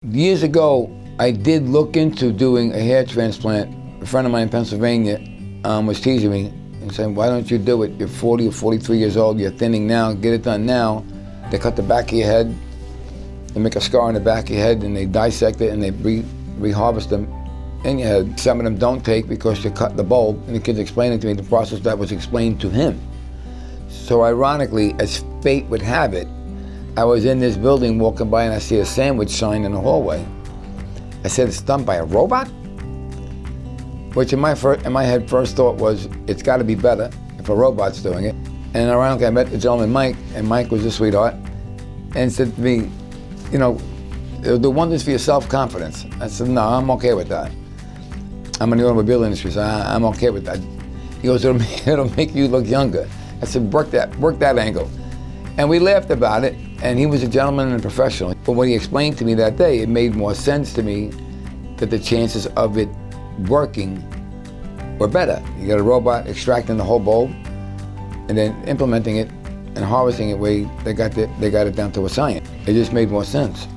Years ago, I did look into doing a hair transplant. A friend of mine in Pennsylvania was teasing me and saying, why don't you do it? You're 40 or 43 years old, you're thinning now, get it done now. They cut the back of your head, they make a scar on the back of your head, and they dissect it and they re-harvest them in your head. Some of them don't take because you cut the bulb, and the kid's explaining to me the process that was explained to him. So ironically, as fate would have it, I was in this building walking by and I see a sandwich sign in the hallway. I said, it's done by a robot? Which in my head first thought was, it's got to be better if a robot's doing it. And ironically, I met the gentleman, Mike, and Mike was a sweetheart, and said to me, you know, it'll do wonders for your self-confidence. I said, no, I'm okay with that. I'm in the automobile industry, so I'm okay with that. He goes, it'll make you look younger. I said, work that angle. And we laughed about it, and he was a gentleman and a professional. But when he explained to me that day, it made more sense to me that the chances of it working were better. You got a robot extracting the whole bulb and then implementing it and harvesting it where they got it down to a science. It just made more sense.